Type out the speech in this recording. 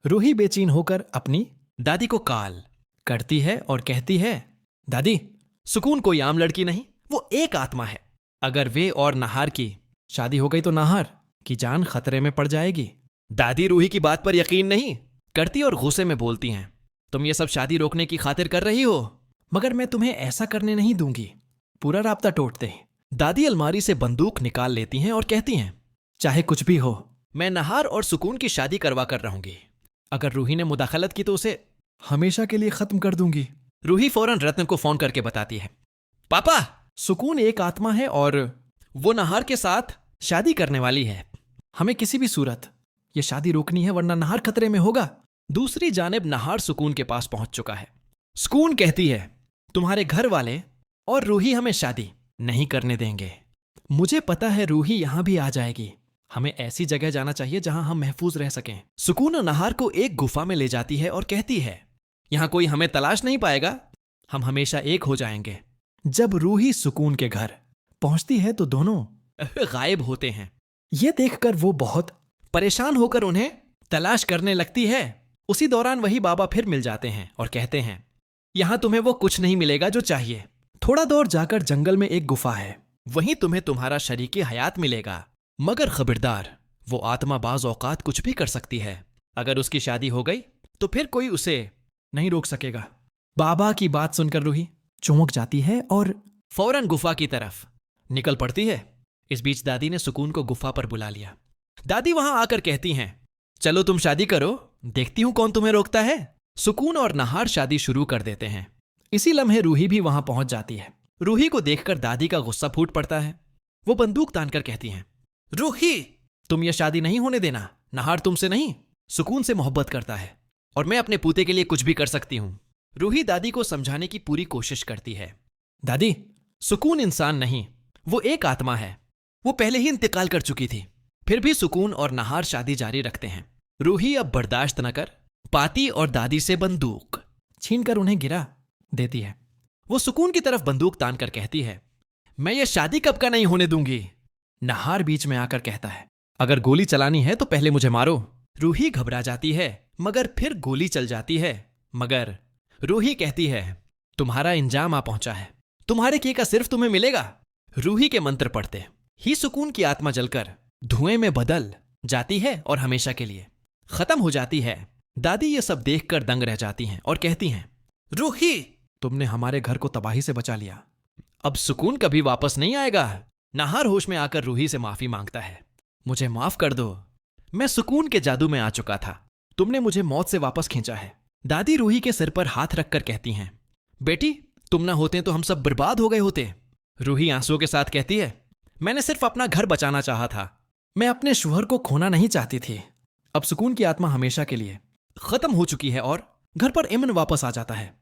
रूही बेचैन होकर अपनी दादी को कॉल करती है और कहती है, दादी, सुकून कोई आम लड़की नहीं, वो एक आत्मा है। अगर वे और नाहार की शादी हो गई तो नाहार की जान खतरे में पड़ जाएगी। दादी रूही की बात पर यकीन नहीं करती और गुस्से में बोलती हैं, तुम ये सब शादी रोकने की खातिर कर रही हो। मगर मैं तुम्हें ऐसा करने नहीं दूंगी। पूरा राब्ता तोड़ते हैं। दादी अलमारी से बंदूक निकाल लेती हैं और कहती हैं, चाहे कुछ भी हो, मैं नाहार और सुकून की शादी करवा कर रहूंगी। अगर रूही ने मुदाखलत की तो उसे हमेशा के लिए खत्म कर दूंगी। रूही फौरन रत्न को फोन करके बताती है, पापा, सुकून एक आत्मा है और वो नाहार के साथ शादी करने वाली है। हमें किसी भी सूरत ये शादी रोकनी है, वरना नाहार खतरे में होगा। दूसरी जानिब नाहार सुकून के पास पहुंच चुका है। सुकून कहती है, तुम्हारे घर वाले और रूही हमें शादी नहीं करने देंगे। मुझे पता है रूही यहां भी आ जाएगी। हमें ऐसी जगह जाना चाहिए जहां हम महफूज रह सकें। सुकून नाहार को एक गुफा में ले जाती है और कहती है, यहां कोई हमें तलाश नहीं पाएगा, हम हमेशा एक हो जाएंगे। जब रूही सुकून के घर पहुंचती है तो दोनों गायब होते हैं। ये देखकर वो बहुत परेशान होकर उन्हें तलाश करने लगती है। उसी दौरान वही बाबा फिर मिल जाते हैं और कहते हैं, यहां तुम्हें वो कुछ नहीं मिलेगा जो चाहिए। थोड़ा दूर जाकर जंगल में एक गुफा है, वहीं तुम्हें तुम्हारा शरीके हयात मिलेगा। मगर खबरदार, वो आत्मा बाज औकात कुछ भी कर सकती है। अगर उसकी शादी हो गई तो फिर कोई उसे नहीं रोक सकेगा। बाबा की बात सुनकर रूही चौंक जाती है और फौरन गुफा की तरफ निकल पड़ती है। इस बीच दादी ने सुकून को गुफा पर बुला लिया। दादी वहां आकर कहती हैं, चलो तुम शादी करो, देखती हूं कौन तुम्हें रोकता है। सुकून और नाहार शादी शुरू कर देते हैं। इसी लम्हे रूही भी वहां पहुंच जाती है। रूही को देखकर दादी का गुस्सा फूट पड़ता है। वो बंदूक तानकर कहती हैं, रूही, तुम ये शादी नहीं होने देना। नाहार तुमसे नहीं, सुकून से मोहब्बत करता है और मैं अपने पूते के लिए कुछ भी कर सकती हूं। रूही दादी को समझाने की पूरी कोशिश करती है। दादी, सुकून इंसान नहीं, वो एक आत्मा है। वो पहले ही इंतकाल कर चुकी थी। फिर भी सुकून और नाहार शादी जारी रखते हैं। रूही अब बर्दाश्त न कर पाती और दादी से बंदूक छीनकर उन्हें गिरा देती है। वो सुकून की तरफ बंदूक तानकर कहती है, मैं ये शादी कब का नहीं होने दूंगी। नाहार बीच में आकर कहता है, अगर गोली चलानी है तो पहले मुझे मारो। रूही घबरा जाती है, मगर फिर गोली चल जाती है। मगर रूही कहती है, तुम्हारा इंजाम आ पहुंचा है, तुम्हारे किए का सिर्फ तुम्हें मिलेगा। रूही के मंत्र पढ़ते ही सुकून की आत्मा जलकर धुएं में बदल जाती है और हमेशा के लिए खत्म हो जाती है। दादी ये सब देखकर दंग रह जाती हैं और कहती हैं, रूही, तुमने हमारे घर को तबाही से बचा लिया। अब सुकून कभी वापस नहीं आएगा। नाहार होश में आकर रूही से माफी मांगता है, मुझे माफ कर दो, मैं सुकून के जादू में आ चुका था, तुमने मुझे मौत से वापस खींचा है। दादी रूही के सिर पर हाथ रखकर कहती हैं, बेटी, तुम ना होते तो हम सब बर्बाद हो गए होते। रूही आंसुओं के साथ कहती है, मैंने सिर्फ अपना घर बचाना चाहा था, मैं अपने शोहर को खोना नहीं चाहती थी। अब सुकून की आत्मा हमेशा के लिए खत्म हो चुकी है और घर पर इम्न वापस आ जाता है।